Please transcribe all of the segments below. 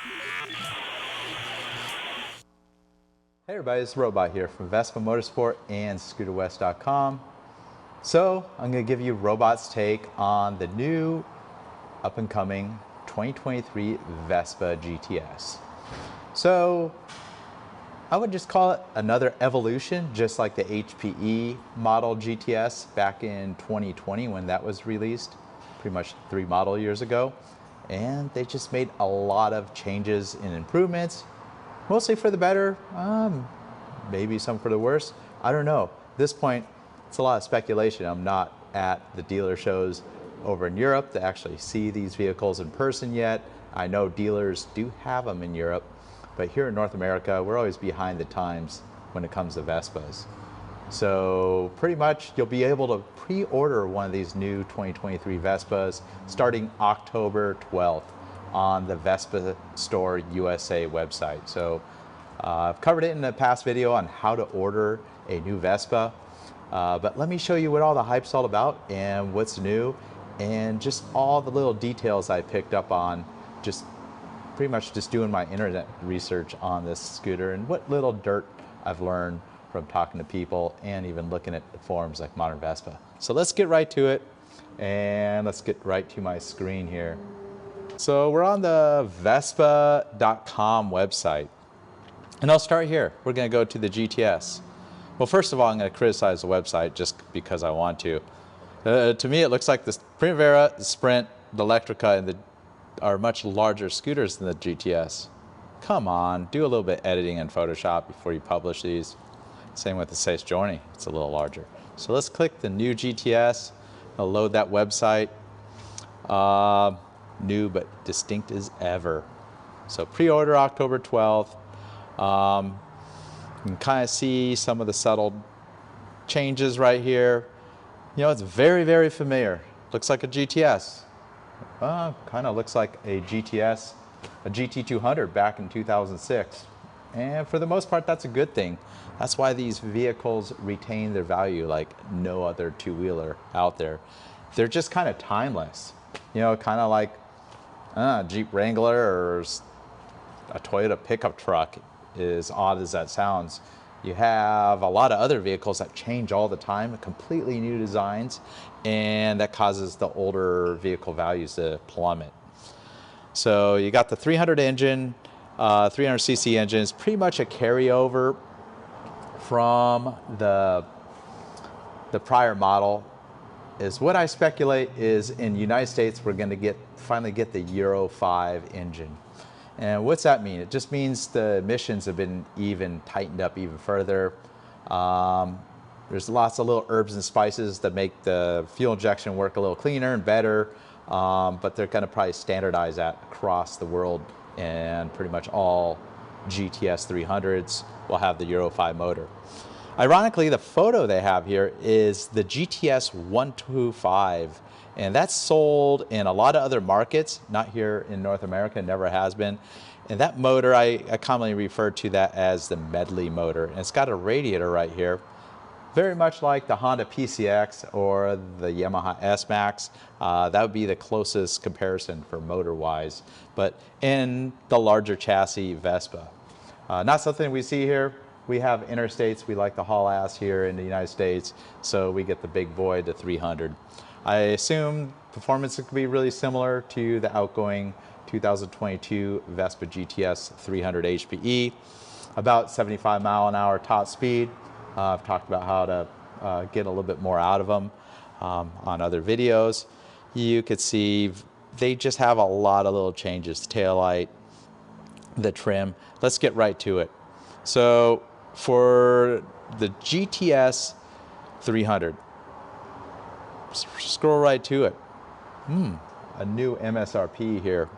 Hey everybody, it's Robot here from Vespa Motorsport and ScooterWest.com. So I'm going to give you Robot's take on the new up-and-coming 2023 Vespa GTS. So I would just call it another evolution, just like the HPE model GTS back in 2020 when that was released, pretty much 3 model years ago. And they just made a lot of changes and improvements, mostly for the better, maybe some for the worse. I don't know. At this point, it's a lot of speculation. I'm not at the dealer shows over in Europe to actually see these vehicles in person yet. I know dealers do have them in Europe, but here in North America, we're always behind the times when it comes to Vespas. So pretty much you'll be able to pre-order one of these new 2023 Vespas starting October 12th on the Vespa Store USA website. So I've covered it in a past video on how to order a new Vespa, but let me show you what all the hype's all about and what's new and just all the little details I picked up on just pretty much just doing my internet research on this scooter and what little dirt I've learned from talking to people and even looking at forums like Modern Vespa. So let's get right to it and let's get right to my screen here. So we're on the Vespa.com website. And I'll start here. We're going to go to the GTS. Well, first of all, I'm going to criticize the website just because I want to. To me, it looks like the Primavera, the Sprint, the Electrica, are much larger scooters than the GTS. Come on, do a little bit of editing in Photoshop before you publish these. Same with the Safe Journey, it's a little larger. So let's click the new GTS. I'll load that website. New but distinct as ever. So pre-order October 12th. You can kind of see some of the subtle changes right here. You know, it's very, very familiar. Looks like a GTS. Kind of looks like a GTS, a GT200 back in 2006. And for the most part, that's a good thing. That's why these vehicles retain their value like no other two-wheeler out there. They're just kind of timeless. You know, kind of like Jeep Wrangler or a Toyota pickup truck, as odd as that sounds. You have a lot of other vehicles that change all the time, completely new designs, and that causes the older vehicle values to plummet. So you got the 300 engine, 300cc engine. It's pretty much a carryover from the prior model. Is what I speculate is in the United States we're going to finally get the Euro 5 engine. And what's that mean? It just means the emissions have been tightened up even further. There's lots of little herbs and spices that make the fuel injection work a little cleaner and better, but they're going to probably standardize that across the world, and pretty much all GTS 300s will have the Euro 5 motor. Ironically, the photo they have here is the GTS 125, and that's sold in a lot of other markets, not here in North America, never has been. And that motor, I commonly refer to that as the medley motor. And it's got a radiator right here, very much like the Honda PCX or the Yamaha S-Max. That would be the closest comparison for motor-wise, but in the larger chassis Vespa. Not something we see here. We have interstates. We like to haul ass here in the United States, so we get the big boy, the 300. I assume performance could be really similar to the outgoing 2022 Vespa GTS 300 HPE, about 75 mile an hour top speed. I've talked about how to get a little bit more out of them on other videos. You could see they just have a lot of little changes, the taillight, the trim. Let's get right to it. So for the GTS 300, scroll right to it. A new MSRP here,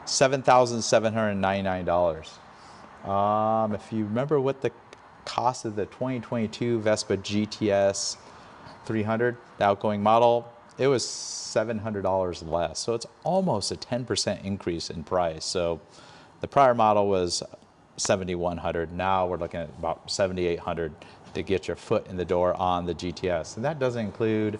$7,799. If you remember what the cost of the 2022 Vespa GTS 300, the outgoing model, it was $700 less. So it's almost a 10% increase in price. So the prior model was $7,100. Now we're looking at about $7,800 to get your foot in the door on the GTS. And that doesn't include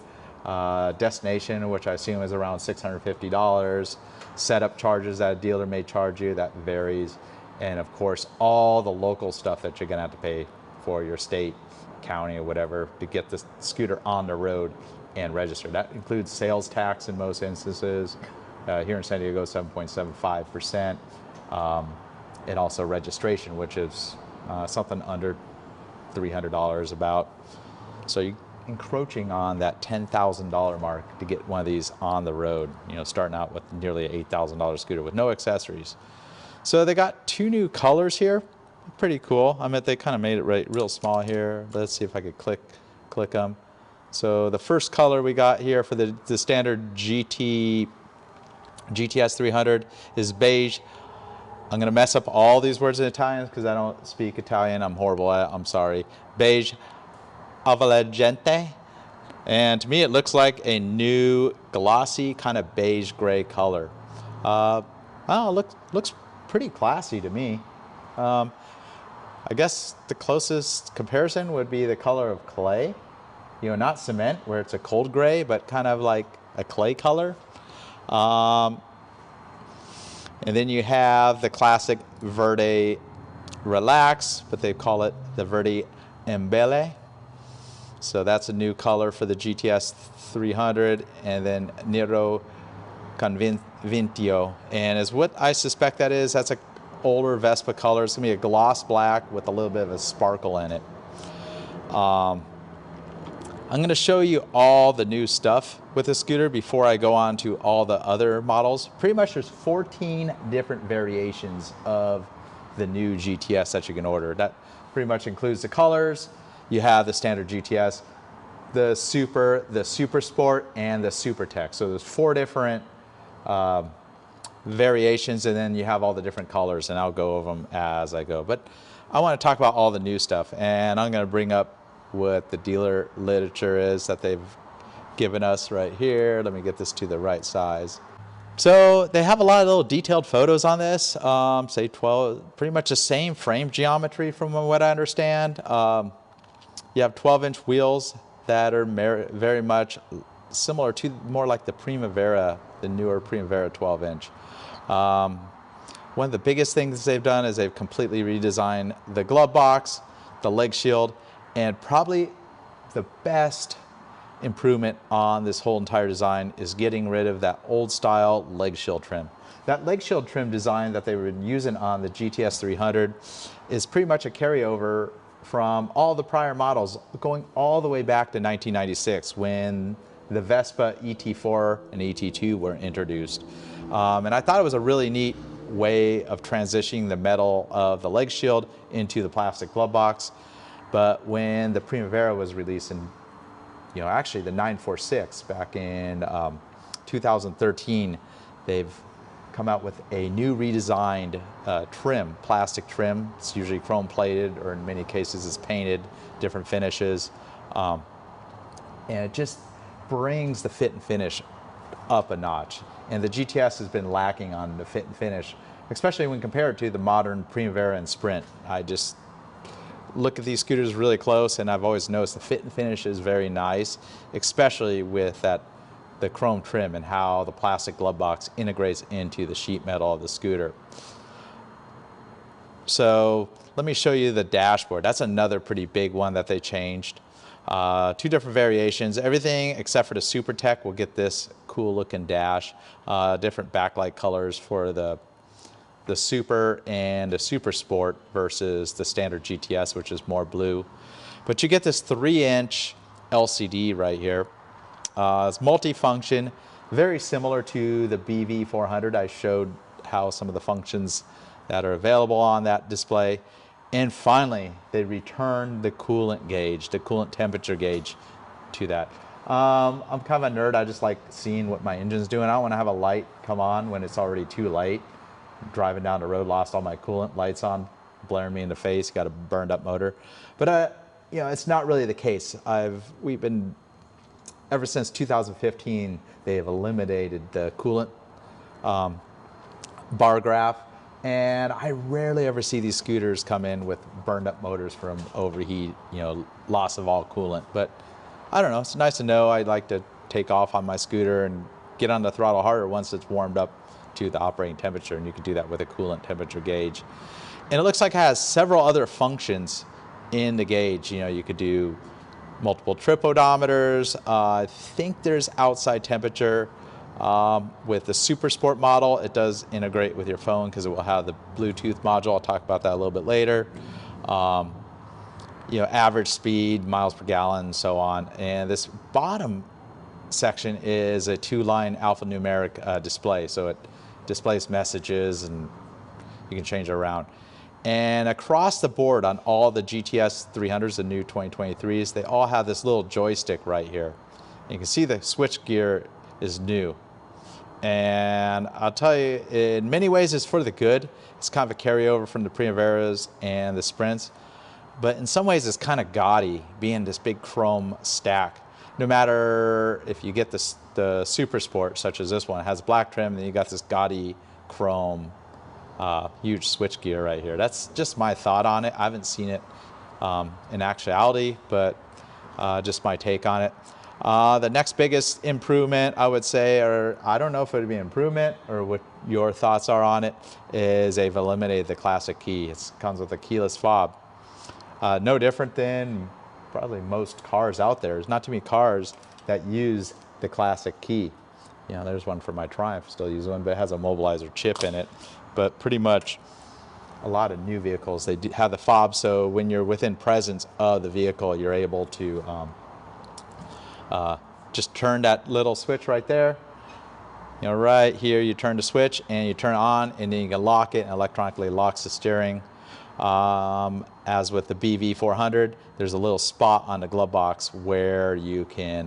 Destination, which I assume is around $650. Setup charges that a dealer may charge you, that varies. And of course, all the local stuff that you're gonna have to pay for your state, county, or whatever to get the scooter on the road and registered. That includes sales tax in most instances. Here in San Diego, 7.75%. And also registration, which is something under $300 about. So you're encroaching on that $10,000 mark to get one of these on the road, you know, starting out with nearly an $8,000 scooter with no accessories. So they got 2 new colors here. Pretty cool. I mean, they kind of made it real small here. Let's see if I could click them. So the first color we got here for the standard GTS 300 is beige. I'm going to mess up all these words in Italian because I don't speak Italian. I'm horrible at it. I'm sorry. Beige Avalegente. And to me, it looks like a new glossy kind of beige gray color. Looks pretty classy to me. I guess the closest comparison would be the color of clay. You know, not cement, where it's a cold gray, but kind of like a clay color. And then you have the classic Verde Relax, but they call it the Verde Embele. So that's a new color for the GTS 300, and then Nero Convintio. And as what I suspect that is, that's a older Vespa color. It's gonna be a gloss black with a little bit of a sparkle in it. I'm gonna show you all the new stuff with the scooter before I go on to all the other models. Pretty much there's 14 different variations of the new GTS that you can order. That pretty much includes the colors. You have the standard GTS, the Super, the Supersport, and the Supertech. So there's 4 different variations, and then you have all the different colors, and I'll go over them as I go. But I want to talk about all the new stuff, and I'm going to bring up what the dealer literature is that they've given us right here. Let me get this to the right size. So they have a lot of little detailed photos on this, say 12, pretty much the same frame geometry from what I understand. You have 12-inch wheels that are very much similar to more like the Primavera, the newer Primavera 12-inch. One of the biggest things they've done is they've completely redesigned the glove box, the leg shield, and probably the best improvement on this whole entire design is getting rid of that old style leg shield trim. That leg shield trim design that they were using on the GTS 300 is pretty much a carryover from all the prior models going all the way back to 1996 when the Vespa ET4 and ET2 were introduced. And I thought it was a really neat way of transitioning the metal of the leg shield into the plastic glove box. But when the Primavera was released in, you know, actually the 946 back in 2013, they've come out with a new redesigned trim, plastic trim. It's usually chrome plated, or in many cases it's painted, different finishes. And it just brings the fit and finish up a notch. And the GTS has been lacking on the fit and finish, especially when compared to the modern Primavera and Sprint. I just look at these scooters really close, and I've always noticed the fit and finish is very nice, especially with the chrome trim and how the plastic glove box integrates into the sheet metal of the scooter. So let me show you the dashboard. That's another pretty big one that they changed. 2 different variations. Everything except for the Supertech will get this cool looking dash. Different backlight colors for the Super and the Supersport versus the standard GTS, which is more blue. But you get this 3-inch LCD right here. It's multi-function, very similar to the BV400. I showed how some of the functions that are available on that display. And finally, they returned the coolant gauge, the coolant temperature gauge to that. I'm kind of a nerd. I just like seeing what my engine's doing. I don't want to have a light come on when it's already too late. Driving down the road, lost all my coolant, lights on, blaring me in the face, got a burned up motor. But you know, it's not really the case. We've been, ever since 2015, they have eliminated the coolant bar graph. And I rarely ever see these scooters come in with burned up motors from overheat, you know, loss of all coolant. But I don't know, it's nice to know. I like to take off on my scooter and get on the throttle harder once it's warmed up to the operating temperature, and you can do that with a coolant temperature gauge. And it looks like it has several other functions in the gauge. You know, you could do multiple trip odometers. I think there's outside temperature. With the Supersport model, it does integrate with your phone because it will have the Bluetooth module. I'll talk about that a little bit later. You know, average speed, miles per gallon, and so on. And this bottom section is a 2-line alphanumeric display, so it displays messages and you can change it around. And across the board on all the GTS 300s, the new 2023s, they all have this little joystick right here. And you can see the switch gear is new. And I'll tell you, in many ways it's for the good. It's kind of a carryover from the Primaveras and the Sprints. But in some ways it's kind of gaudy, being this big chrome stack. No matter if you get the Supersport, such as this one, it has black trim, and then you got this gaudy chrome huge switch gear right here. That's just my thought on it. I haven't seen it in actuality, but just my take on it. The next biggest improvement, I would say, or I don't know if it would be an improvement or what your thoughts are on it, is they've eliminated the classic key. It comes with a keyless fob. No different than probably most cars out there. There's not too many cars that use the classic key. You know, there's one for my Triumph, still use one, but it has a mobilizer chip in it. But pretty much a lot of new vehicles, they do have the fob, so when you're within presence of the vehicle, you're able to just turn that little switch right there. You know, right here, you turn the switch and you turn it on, and then you can lock it, and electronically locks the steering. As with the BV400, there's a little spot on the glove box where you can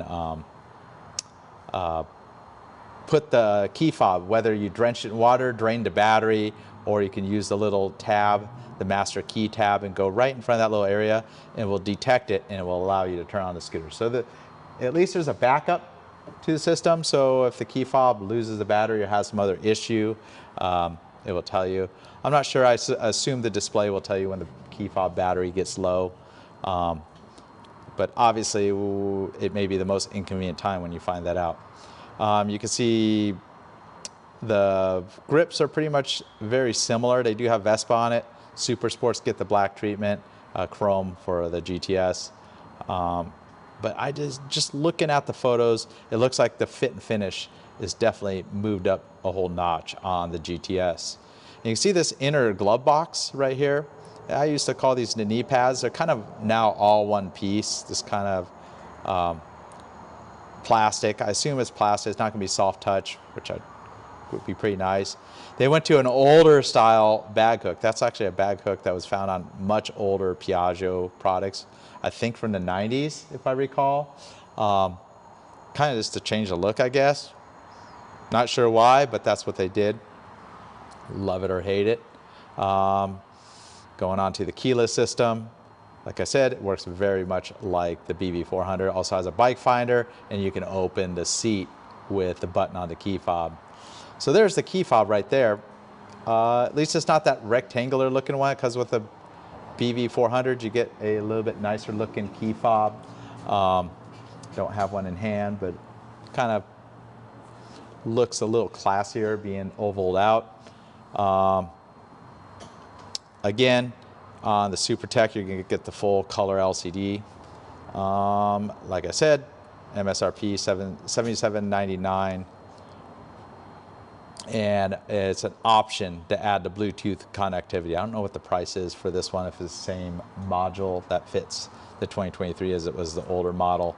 put the key fob, whether you drench it in water, drain the battery, or you can use the little tab, the master key tab, and go right in front of that little area, and it will detect it, and it will allow you to turn on the scooter. So at least there's a backup to the system, so if the key fob loses the battery or has some other issue, it will tell you. I'm not sure, I assume the display will tell you when the key fob battery gets low, but obviously it may be the most inconvenient time when you find that out. You can see the grips are pretty much very similar. They do have Vespa on it. Supersports get the black treatment, chrome for the GTS. But I just looking at the photos, it looks like the fit and finish is definitely moved up a whole notch on the GTS. And you can see this inner glove box right here. I used to call these the knee pads. They're kind of now all one piece, this kind of plastic. I assume it's plastic. It's not going to be soft touch, which would be pretty nice. They went to an older style bag hook. That's actually a bag hook that was found on much older Piaggio products, I think from the 90s, if I recall. Kind of just to change the look, I guess. Not sure why, but that's what they did. Love it or hate it. Going on to the keyless system. Like I said, it works very much like the BV400. Also has a bike finder, and you can open the seat with the button on the key fob. So there's the key fob right there. At least it's not that rectangular looking one, because with the BV400 you get a little bit nicer looking key fob. Don't have one in hand, but kind of looks a little classier being ovaled out. Again, on the Supertech, you're going to get the full color LCD. Like I said, MSRP $77.99, and it's an option to add the Bluetooth connectivity. I don't know what the price is for this one, if it's the same module that fits the 2023 as it was the older model.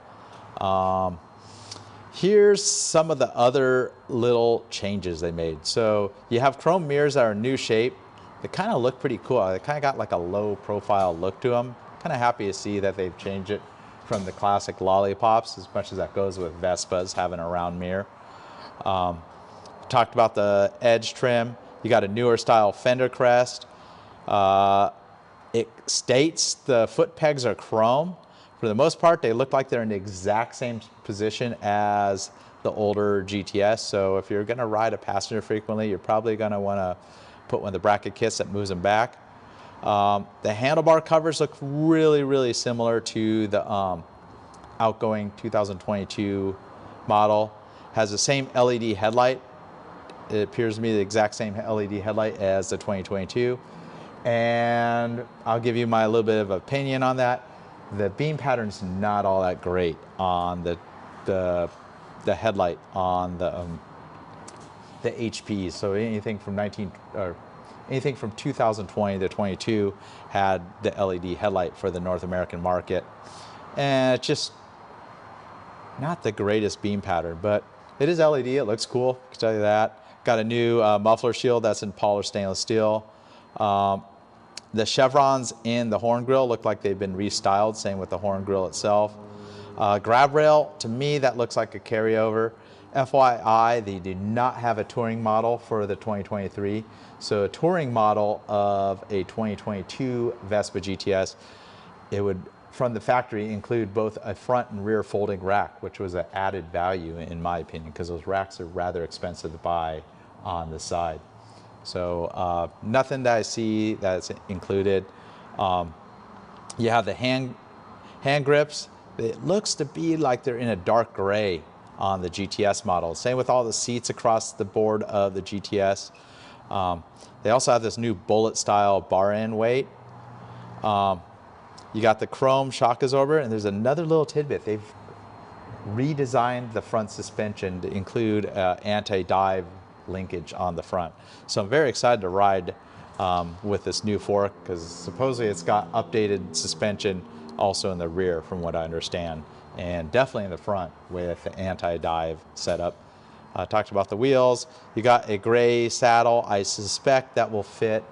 Here's some of the other little changes they made. So you have chrome mirrors that are new shape. They kind of look pretty cool. They kind of got like a low profile look to them. Kind of happy to see that they've changed it from the classic lollipops, as much as that goes with Vespas having a round mirror. Talked about the edge trim. You got a newer style fender crest. It states the foot pegs are chrome. For the most part, they look like they're in the exact same position as the older GTS. So if you're going to ride a passenger frequently, you're probably going to want to put one of the bracket kits that moves them back. The handlebar covers look really, really similar to the outgoing 2022 model has the same LED headlight. It appears to me the exact same LED headlight as the 2022. And I'll give you my little bit of opinion on that. The beam pattern's not all that great on the headlight on the HPs. So anything from 2020 to 22 had the LED headlight for the North American market, and it's just not the greatest beam pattern, but it is LED. It looks cool, I can tell you that. Got a new muffler shield that's in polished stainless steel. The chevrons in the horn grille look like they've been restyled, same with the horn grille itself. Grab rail, to me, that looks like a carryover. FYI, they do not have a touring model for the 2023. So a touring model of a 2022 Vespa GTS, it would, from the factory, include both a front and rear folding rack, which was an added value in my opinion, because those racks are rather expensive to buy on the side. So nothing that I see that's included. You have the hand grips. It looks to be like they're in a dark gray on the GTS model. Same with all the seats across the board of the GTS. They also have this new bullet style bar end weight. You got the chrome shock absorber, and there's another little tidbit. They've redesigned the front suspension to include anti-dive linkage on the front. So I'm very excited to ride with this new fork, because supposedly it's got updated suspension also in the rear from what I understand, and definitely in the front with the anti-dive setup. Talked about the wheels. You got a gray saddle. I suspect that will fit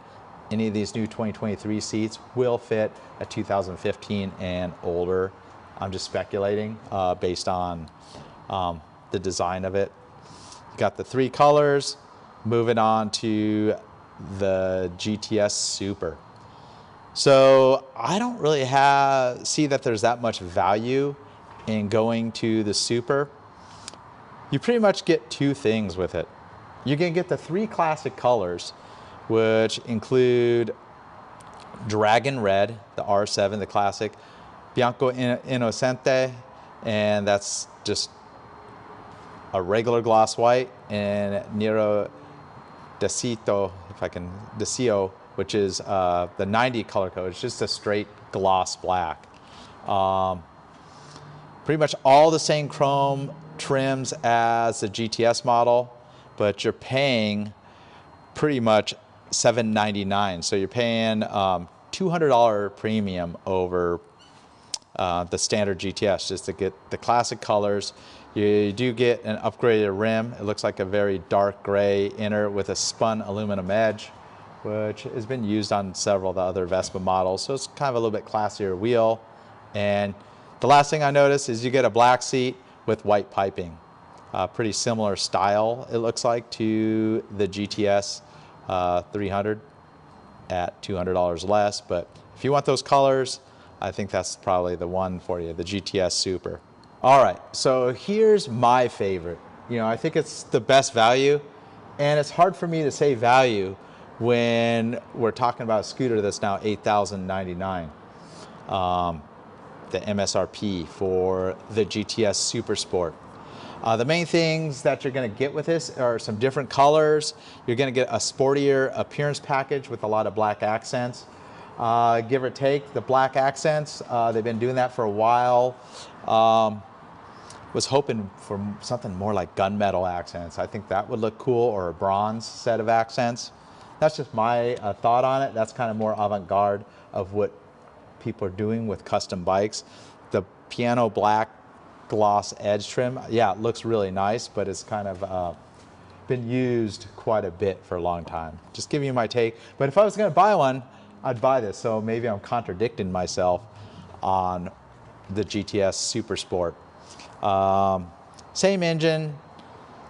any of these new 2023 seats, will fit a 2015 and older. I'm just speculating based on the design of it. You got the 3 colors. Moving on to the GTS Super. So I don't really see that there's that much value in going to the Super. You pretty much get 2 things with it. You're gonna get the 3 classic colors, which include Dragon Red, the R7, the classic, Bianco Innocente, and that's just a regular gloss white, and Nero Desio, which is the 90 color code. It's just a straight gloss black. Pretty much all the same chrome trims as the GTS model, but you're paying pretty much $799. So you're paying $200 premium over the standard GTS just to get the classic colors. You do get an upgraded rim. It looks like a very dark gray inner with a spun aluminum edge, which has been used on several of the other Vespa models. So it's kind of a little bit classier wheel. And the last thing I noticed is you get a black seat with white piping. Pretty similar style, it looks like, to the GTS 300 at $200 less. But if you want those colors, I think that's probably the one for you, the GTS Super. All right, so here's my favorite. You know, I think it's the best value, and it's hard for me to say value when we're talking about a scooter that's now $8,099. The MSRP for the GTS Supersport. The main things that you're going to get with this are some different colors. You're going to get a sportier appearance package with a lot of black accents. Give or take the black accents, they've been doing that for a while. Was hoping for something more like gunmetal accents. I think that would look cool, or a bronze set of accents. That's just my thought on it. That's kind of more avant-garde of what people are doing with custom bikes. The piano black gloss edge trim, yeah, it looks really nice, but it's kind of been used quite a bit for a long time. Just giving you my take. But if I was going to buy one, I'd buy this. So maybe I'm contradicting myself on the GTS Supersport. Same engine,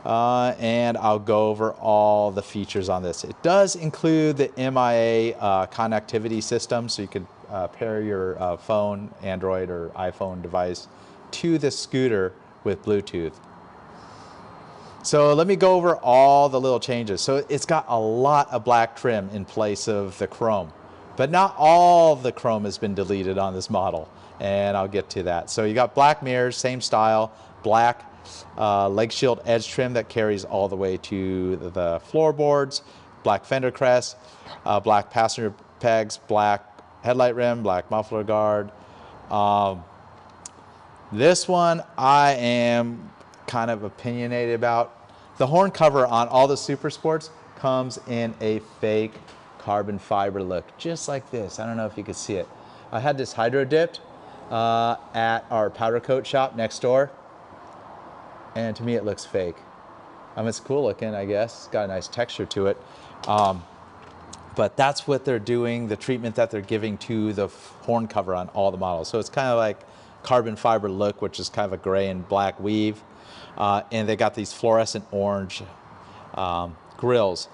and I'll go over all the features on this. It does include the MIA connectivity system, so you could pair your phone, Android or iPhone device to the scooter with Bluetooth. So let me go over all the little changes. So it's got a lot of black trim in place of the chrome, but not all of the chrome has been deleted on this model, and I'll get to that. So you got black mirrors, same style, black leg shield edge trim that carries all the way to the floorboards, black fender crest, black passenger pegs, black headlight rim, black muffler guard. This one I am kind of opinionated about. The horn cover on all the Supersports comes in a fake carbon fiber look, just like this. I don't know if you can see it. I had this hydro dipped at our powder coat shop next door, and to me it looks fake. It's cool looking, I guess. It's got a nice texture to it. But that's what they're doing, the treatment that they're giving to the horn cover on all the models. So it's kind of like carbon fiber look, which is kind of a gray and black weave. And they got these fluorescent orange grills.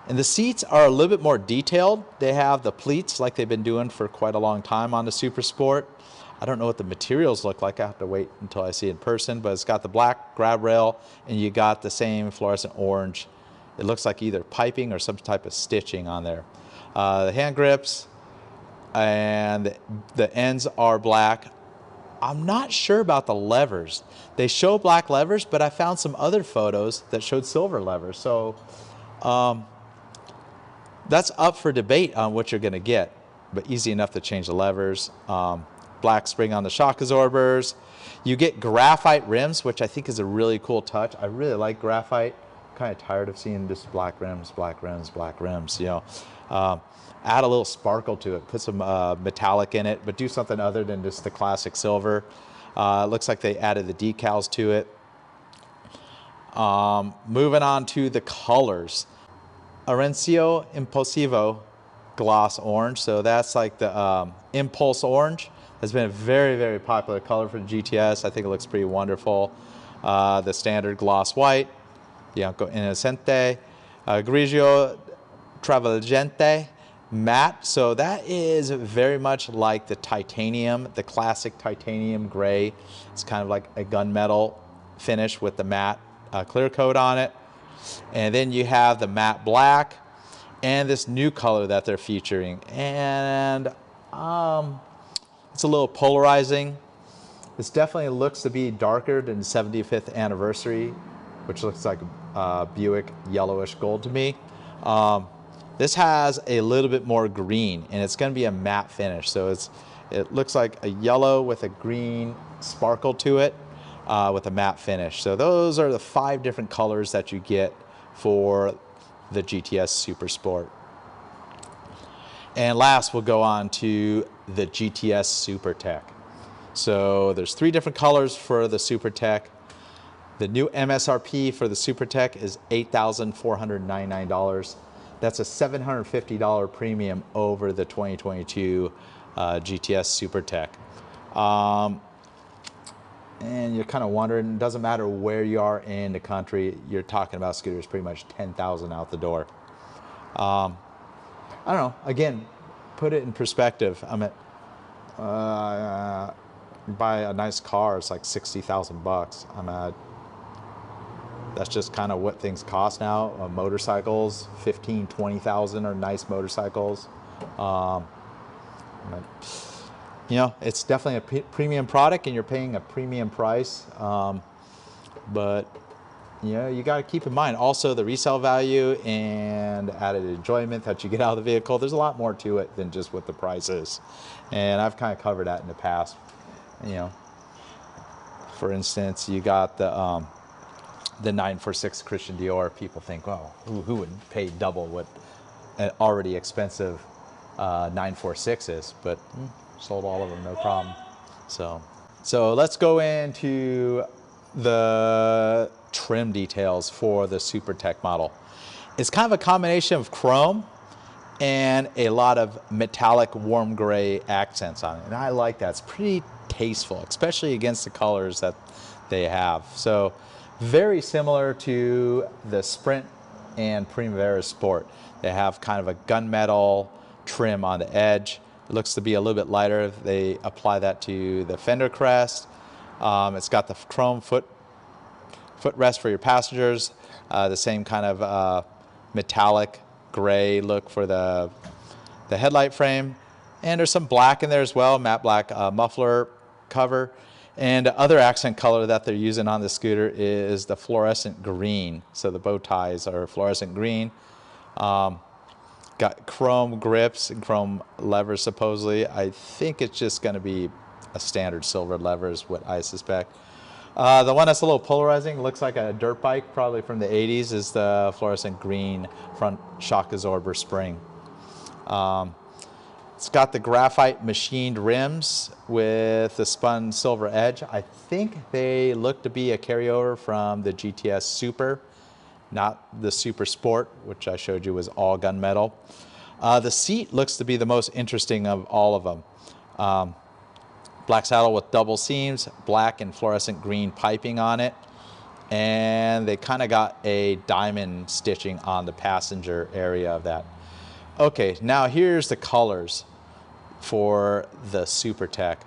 And the seats are a little bit more detailed. They have the pleats like they've been doing for quite a long time on the Supersport. I don't know what the materials look like. I have to wait until I see it in person, but it's got the black grab rail and you got the same fluorescent orange. It looks like either piping or some type of stitching on there. The hand grips and the ends are black. I'm not sure about the levers. They show black levers, but I found some other photos that showed silver levers. So that's up for debate on what you're gonna get, but easy enough to change the levers. Black spring on the shock absorbers. You get graphite rims, which I think is a really cool touch. I really like graphite. I'm kind of tired of seeing just black rims, black rims, black rims, you know. Add a little sparkle to it, put some metallic in it, but do something other than just the classic silver. It looks like they added the decals to it. Moving on to the colors. Arencio Impulsivo gloss orange. So that's like the impulse orange. Has been a very, very popular color for the GTS. I think it looks pretty wonderful. The standard gloss white, Bianco Innocente, Grigio Travagente matte. So that is very much like the titanium, the classic titanium gray. It's kind of like a gunmetal finish with the matte clear coat on it. And then you have the matte black and this new color that they're featuring. And it's a little polarizing. This definitely looks to be darker than 75th anniversary, which looks like Buick yellowish gold to me. This has a little bit more green, and it's going to be a matte finish. So it looks like a yellow with a green sparkle to it with a matte finish. So those are the 5 different colors that you get for the GTS Supersport. And last, we'll go on to the GTS Supertech. So there's 3 different colors for the Supertech. The new MSRP for the Supertech is $8,499. That's a $750 premium over the 2022 GTS Supertech. And you're kind of wondering, it doesn't matter where you are in the country, you're talking about scooters pretty much $10,000 out the door. I don't know, again, put it in perspective. I'm at, buy a nice car, it's like 60,000 bucks. That's just kind of what things cost now. Motorcycles, 15, 20,000 are nice motorcycles. You know, it's definitely a premium product and you're paying a premium price. But you know, you got to keep in mind also the resale value and added enjoyment that you get out of the vehicle. There's a lot more to it than just what the price is. And I've kind of covered that in the past. You know, for instance, you got the 946 Christian Dior. People think, well, who would pay double what an already expensive 946 is? But sold all of them, no problem. So let's go into the trim details for the Supertech model. It's kind of a combination of chrome and a lot of metallic warm gray accents on it. And I like that. It's pretty tasteful, especially against the colors that they have. So very similar to the Sprint and Primavera Sport. They have kind of a gunmetal trim on the edge. It looks to be a little bit lighter. They apply that to the fender crest. It's got the chrome footrest for your passengers. The same kind of metallic gray look for the headlight frame. And there's some black in there as well, matte black muffler cover. And the other accent color that they're using on the scooter is the fluorescent green. So the bow ties are fluorescent green. Got chrome grips and chrome levers supposedly. I think it's just going to be a standard silver lever is what I suspect. The one that's a little polarizing, looks like a dirt bike, probably from the 80s, is the fluorescent green front shock absorber spring. It's got the graphite machined rims with the spun silver edge. I think they look to be a carryover from the GTS Super, not the Supersport, which I showed you was all gunmetal. The seat looks to be the most interesting of all of them. Black saddle with double seams, black and fluorescent green piping on it, and they kind of got a diamond stitching on the passenger area of that. Okay, now here's the colors for the Supertech.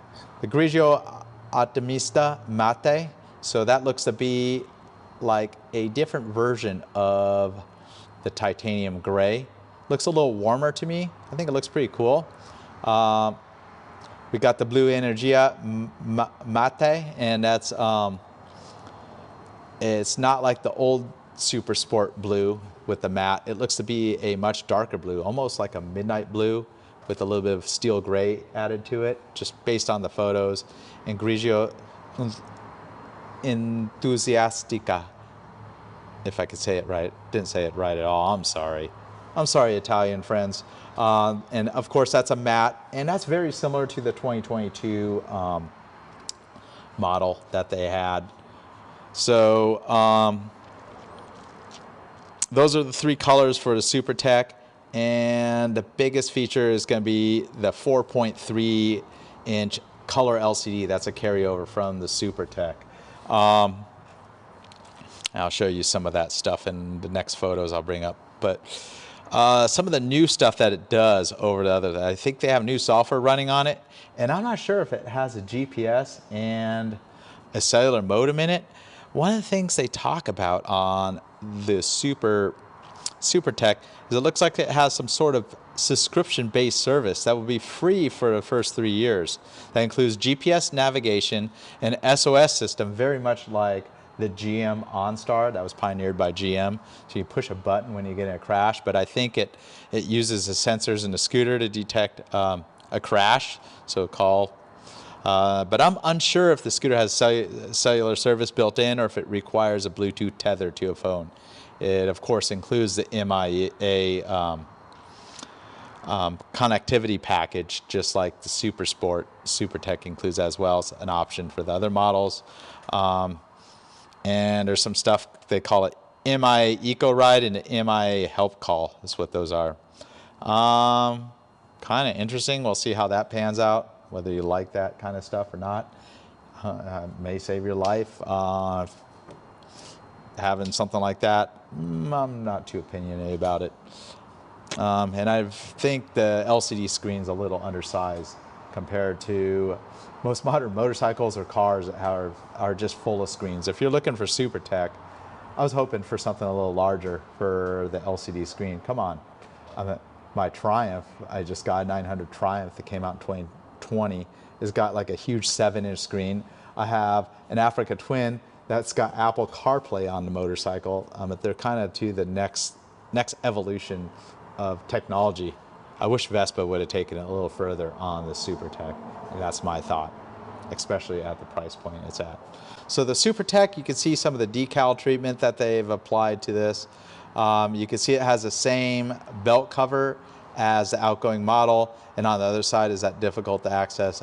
The Grigio Ottimista Mate, so that looks to be like a different version of the titanium gray. Looks a little warmer to me. I think it looks pretty cool. We got the blue Energia Mate, and that's it's not like the old Supersport blue with the matte. It looks to be a much darker blue, almost like a midnight blue with a little bit of steel gray added to it, just based on the photos. And Grigio Enthusiastica, if I could say it right. Didn't say it right at all. I'm sorry. I'm sorry, Italian friends. And of course, that's a matte, and that's very similar to the 2022 model that they had. So those are the three colors for the Supertech, and the biggest feature is going to be the 4.3-inch color LCD. That's a carryover from the Supertech. I'll show you some of that stuff in the next photos I'll bring up. But some of the new stuff that it does over the other, I think they have new software running on it, and I'm not sure if it has a GPS and a cellular modem in it. One of the things they talk about on the Supertech is it looks like it has some sort of subscription-based service that will be free for the first 3 years. That includes GPS navigation and SOS system, very much like the GM OnStar that was pioneered by GM. So you push a button when you get in a crash, but I think it uses the sensors in the scooter to detect a crash, so call. But I'm unsure if the scooter has cellular service built in or if it requires a Bluetooth tether to a phone. It, of course, includes the MIA connectivity package, just like the Supersport. Supertech includes as well as an option for the other models. And there's some stuff, they call it MIA Eco Ride and the MIA Help Call is what those are. Kind of interesting. We'll see how that pans out, whether you like that kind of stuff or not. May save your life. Having something like that, I'm not too opinionated about it. And I think the LCD screen's a little undersized compared to most modern motorcycles or cars that are just full of screens. If you're looking for Supertech, I was hoping for something a little larger for the LCD screen. Come on. My Triumph, I just got a 900 Triumph that came out in 2020. It's got like a huge 7-inch screen. I have an Africa Twin that's got Apple CarPlay on the motorcycle. But they're kind of to the next evolution of technology. I wish Vespa would have taken it a little further on the Supertech. That's my thought, especially at the price point it's at. So the Supertech, you can see some of the decal treatment that they've applied to this. You can see it has the same belt cover as the outgoing model, and on the other side is that difficult to access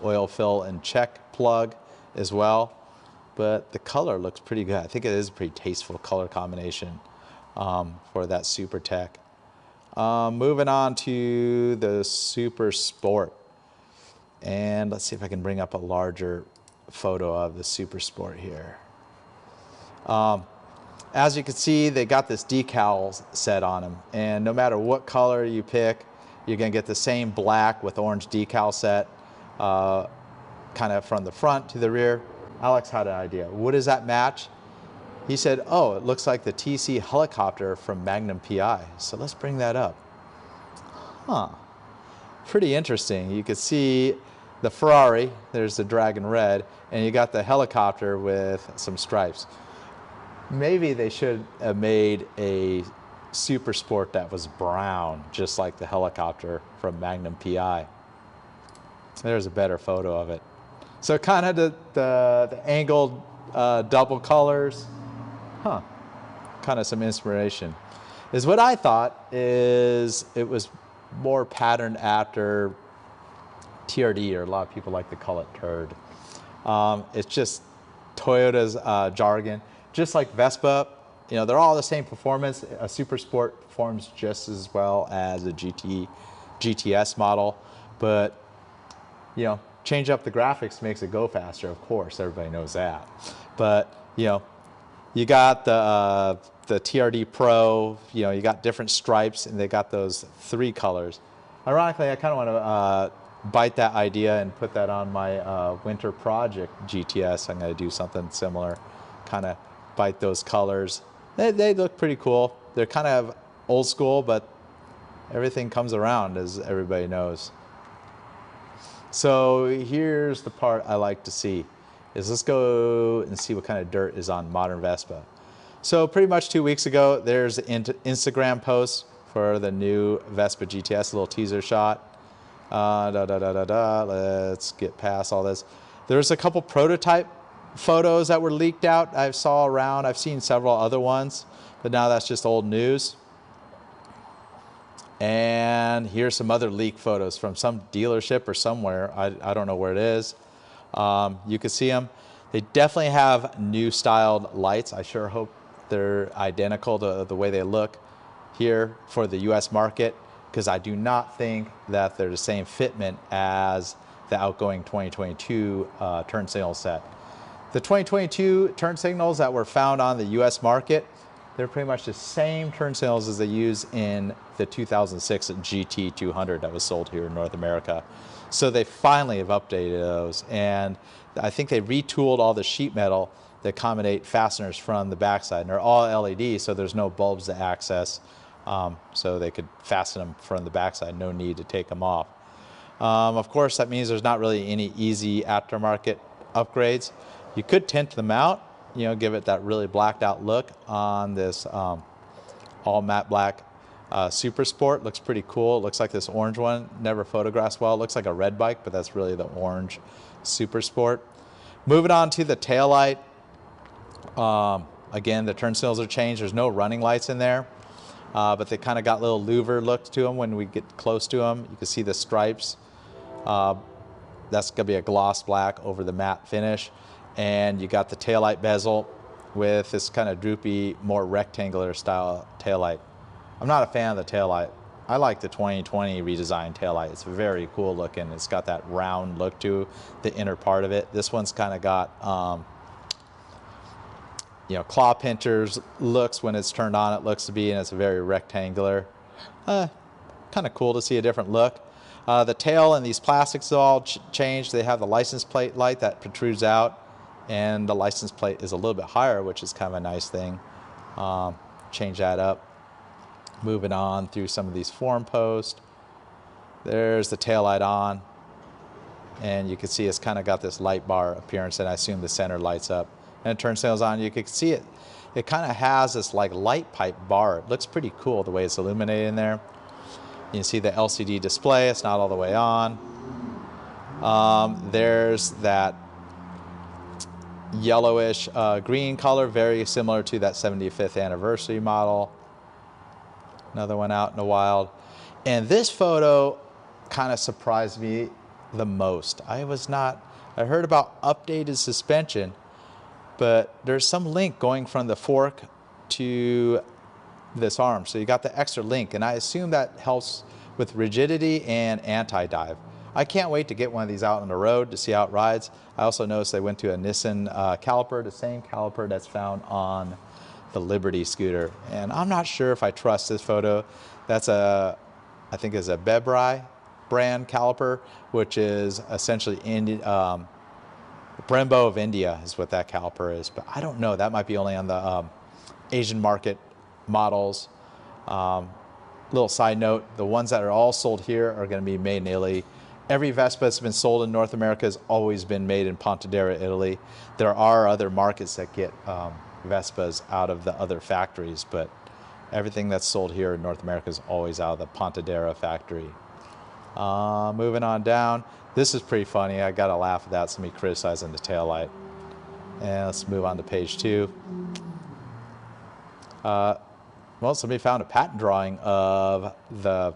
oil fill and check plug as well. But the color looks pretty good. I think it is a pretty tasteful color combination for that Supertech. Moving on to the Supersport. And let's see if I can bring up a larger photo of the Supersport here. As you can see, they got this decal set on them. And no matter what color you pick, you're going to get the same black with orange decal set, kind of from the front to the rear. Alex had an idea. What does that match? He said, oh, it looks like the TC helicopter from Magnum PI. So let's bring that up. Huh. Pretty interesting. You can see the Ferrari, there's the Dragon Red, and you got the helicopter with some stripes. Maybe they should have made a Supersport that was brown, just like the helicopter from Magnum PI. There's a better photo of it. So kind of the angled double colors, kind of some inspiration. Is what I thought is it was more patterned after TRD, or a lot of people like to call it turd. It's just Toyota's jargon. Just like Vespa, you know, they're all the same performance. A Supersport performs just as well as a GTS model, but you know, change up the graphics makes it go faster. Of course, everybody knows that. But you know, you got the TRD Pro. You know, you got different stripes, and they got those 3 colors. Ironically, I kind of want to bite that idea and put that on my winter project GTS. I'm going to do something similar, kind of bite those colors. They look pretty cool. They're kind of old school, but everything comes around, as everybody knows. So here's the part I like to see, is let's go and see what kind of dirt is on modern Vespa. So pretty much 2 weeks ago, there's an Instagram post for the new Vespa GTS, a little teaser shot. Let's get past all this. There's a couple prototype photos that were leaked out I saw around. I've seen several other ones, but now that's just old news. And here's some other leaked photos from some dealership or somewhere. I don't know where it is. You can see them. They definitely have new styled lights. I sure hope they're identical to the way they look here for the US market, because I do not think that they're the same fitment as the outgoing 2022 turn signal set. The 2022 turn signals that were found on the US market, they're pretty much the same turn signals as they use in the 2006 GT200 that was sold here in North America. So they finally have updated those, and I think they retooled all the sheet metal to accommodate fasteners from the backside. And they're all LED, so there's no bulbs to access, so they could fasten them from the backside, no need to take them off. Of course, that means there's not really any easy aftermarket upgrades. You could tint them out, you know, give it that really blacked out look on this all matte black Supersport. Looks pretty cool. It looks like this orange one, never photographs well. It looks like a red bike, but that's really the orange Supersport. Moving on to the taillight. Again, the turn signals are changed. There's no running lights in there, but they kind of got little louver look to them when we get close to them. You can see the stripes. That's going to be a gloss black over the matte finish. And you got the taillight bezel with this kind of droopy, more rectangular style taillight. I'm not a fan of the taillight. I like the 2020 redesigned taillight. It's very cool looking. It's got that round look to the inner part of it. This one's kind of got, you know, claw pinchers looks when it's turned on, it looks to be, and it's very rectangular. Kind of cool to see a different look. The tail and these plastics all changed. They have the license plate light that protrudes out, and the license plate is a little bit higher, which is kind of a nice thing. Change that up. Moving on through some of these form posts. There's the tail light on, and you can see it's kind of got this light bar appearance, and I assume the center lights up. And turn signals on, you can see it. It kind of has this like light pipe bar. It looks pretty cool the way it's illuminated in there. You can see the LCD display. It's not all the way on. There's that yellowish green color, very similar to that 75th anniversary model. Another one out in the wild. And this photo kind of surprised me the most. I heard about updated suspension, but there's some link going from the fork to this arm. So you got the extra link, and I assume that helps with rigidity and anti-dive. I can't wait to get one of these out on the road to see how it rides. I also noticed they went to a Nissan caliper, the same caliper that's found on the Liberty scooter. And I'm not sure if I trust this photo. That's I think is a Bebrai brand caliper, which is essentially Brembo of India is what that caliper is. But I don't know, that might be only on the Asian market models. Little side note, the ones that are all sold here are going to be made in Italy. every Vespa that's been sold in North America has always been made in Pontedera, Italy. There are other markets that get Vespas out of the other factories, but everything that's sold here in North America is always out of the Pontedera factory. Moving on down. This is pretty funny. I got to laugh at that. Somebody criticizing the taillight. And let's move on to page 2. Well, somebody found a patent drawing of the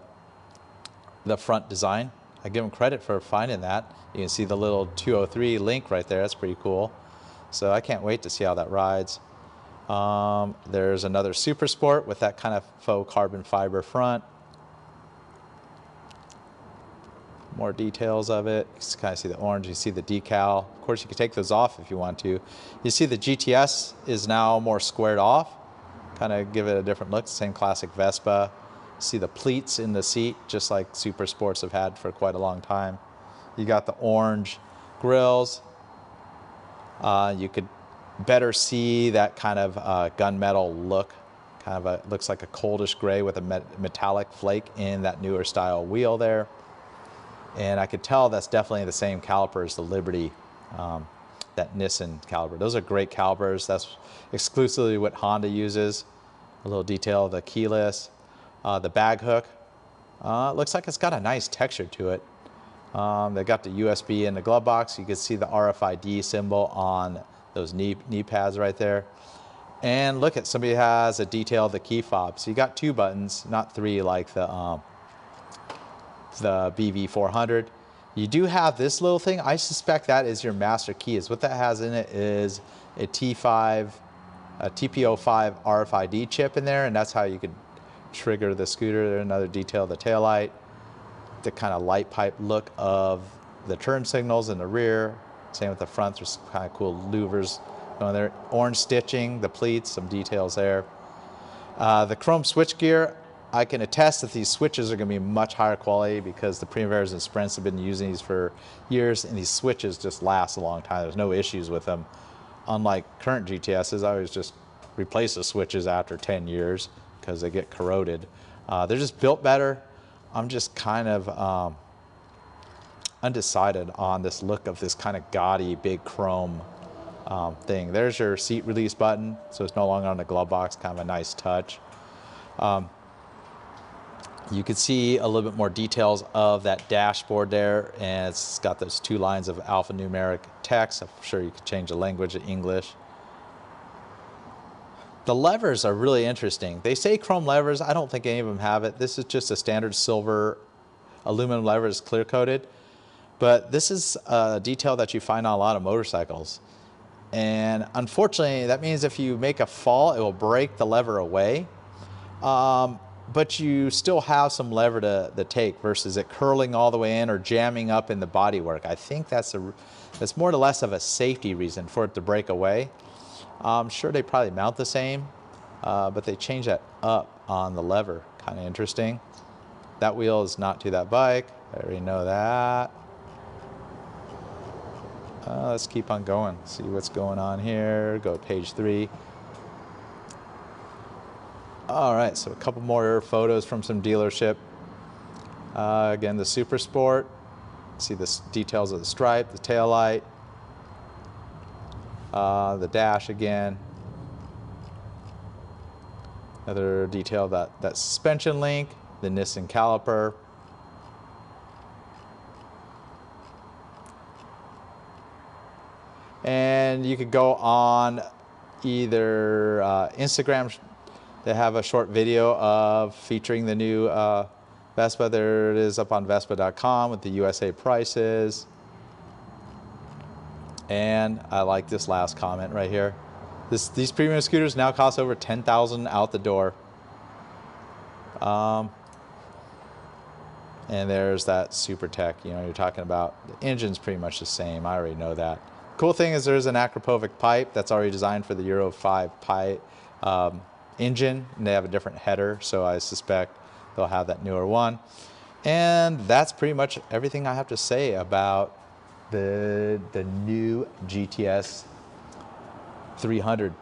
front design. I give them credit for finding that. You can see the little 203 link right there. That's pretty cool. So I can't wait to see how that rides. There's another Supersport with that kind of faux carbon fiber front. More details of it. You can kind of see the orange. You see the decal. Of course, you can take those off if you want to. You see the GTS is now more squared off. Kind of give it a different look. Same classic Vespa. See the pleats in the seat, just like Supersports have had for quite a long time. You got the orange grills. You could better see that kind of gunmetal look. Kind of looks like a coldish gray with a metallic flake in that newer style wheel there. And I could tell that's definitely the same caliper as the Liberty, that Nissan caliper. Those are great calipers. That's exclusively what Honda uses. A little detail of the keyless. The bag hook, looks like it's got a nice texture to it. They got the USB in the glove box. You can see the RFID symbol on those knee pads right there. And look at, somebody has a detail of the key fob. So you got 2 buttons, not 3 like the BV400. You do have this little thing. I suspect that is your master keys. What that has in it is a TP05 RFID chip in there, and that's how you could trigger the scooter. There's another detail of the taillight, the kind of light pipe look of the turn signals in the rear. Same with the front. There's kind of cool louvers going there. Orange stitching, the pleats, some details there. The chrome switchgear, I can attest that these switches are going to be much higher quality because the Primaveras and Sprints have been using these for years, and these switches just last a long time. There's no issues with them. Unlike current GTSs, I always just replace the switches after 10 years because they get corroded. They're just built better. I'm just kind of undecided on this look of this kind of gaudy big chrome thing. There's your seat release button, so it's no longer on the glove box, kind of a nice touch. You can see a little bit more details of that dashboard there, and it's got those 2 lines of alphanumeric text. I'm sure you could change the language to English. The levers are really interesting. They say chrome levers. I don't think any of them have it. This is just a standard silver aluminum lever. It's clear coated. But this is a detail that you find on a lot of motorcycles. And unfortunately, that means if you make a fall, it will break the lever away. But you still have some lever to take versus it curling all the way in or jamming up in the bodywork. I think that's more or less of a safety reason for it to break away. I'm sure they probably mount the same, but they change that up on the lever. Kind of interesting. That wheel is not to that bike. I already know that. Let's keep on going. See what's going on here. Go to page 3. All right, so a couple more photos from some dealership. Again, the Supersport. See the details of the stripe, the taillight, the dash again. Another detail of that suspension link, the Nissan caliper. And you could go on either Instagram. They have a short video of featuring the new Vespa. There it is up on Vespa.com with the USA prices. And I like this last comment right here. These premium scooters now cost over $10,000 out the door. And there's that Supertech. You know, you're talking about the engine's pretty much the same. I already know that. Cool thing is there's an Acropovic pipe that's already designed for the Euro 5 pipe engine, and they have a different header, so I suspect they'll have that newer one. And that's pretty much everything I have to say about the new GTS 300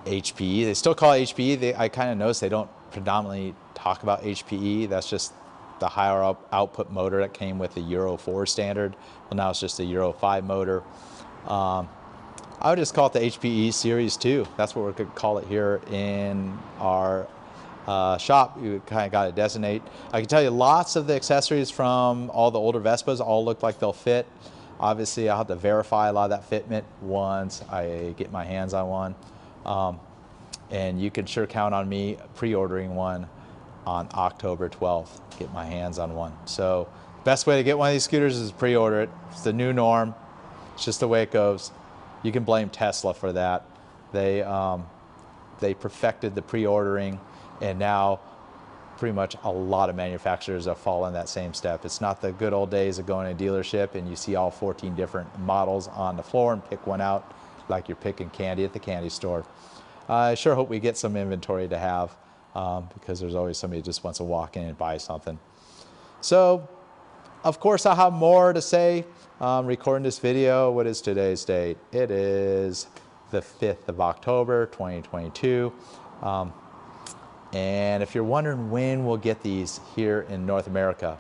HPE. They still call it HPE. I kind of noticed they don't predominantly talk about HPE. That's just the higher output motor that came with the Euro 4 standard. Well, now it's just a Euro 5 motor. I would just call it the HPE Series 2. That's what we could call it here in our shop. You kind of got to designate. I can tell you lots of the accessories from all the older Vespas all look like they'll fit. Obviously, I'll have to verify a lot of that fitment once I get my hands on one. And you can sure count on me pre-ordering one on October 12th, get my hands on one. So best way to get one of these scooters is pre-order it. It's the new norm. It's just the way it goes. You can blame Tesla for that. They perfected the pre-ordering, and now pretty much a lot of manufacturers have followed that same step. It's not the good old days of going to a dealership and you see all 14 different models on the floor and pick one out like you're picking candy at the candy store. I sure hope we get some inventory to have because there's always somebody who just wants to walk in and buy something. So, of course, I'll have more to say. Recording this video. What is today's date? It is the 5th of October, 2022. And if you're wondering when we'll get these here in North America,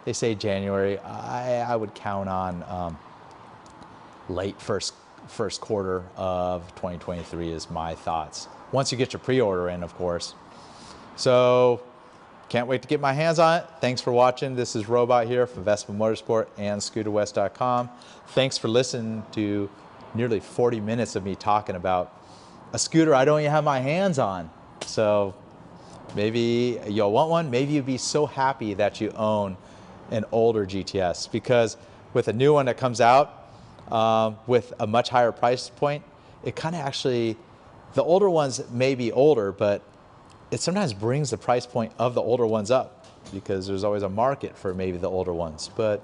they say January. I would count on late first quarter of 2023 is my thoughts. Once you get your pre-order in, of course. So, can't wait to get my hands on it. Thanks for watching. This is Robot here from Vespa Motorsport and ScooterWest.com. Thanks for listening to nearly 40 minutes of me talking about a scooter I don't even have my hands on. So maybe you'll want one. Maybe you'd be so happy that you own an older GTS, because with a new one that comes out with a much higher price point, it kind of actually, the older ones may be older, but it sometimes brings the price point of the older ones up because there's always a market for maybe the older ones. But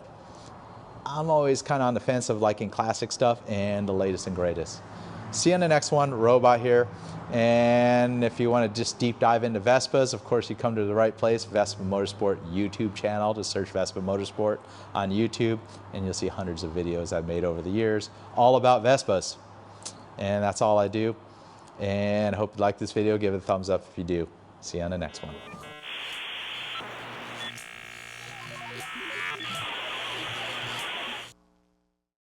I'm always kind of on the fence of liking classic stuff and the latest and greatest. See you on the next one. Robot here. And if you want to just deep dive into Vespas, of course you come to the right place. Vespa Motorsport YouTube channel. Just search Vespa Motorsport on YouTube and you'll see hundreds of videos I've made over the years all about Vespas. And that's all I do. And I hope you like this video. Give it a thumbs up if you do. See you on the next one.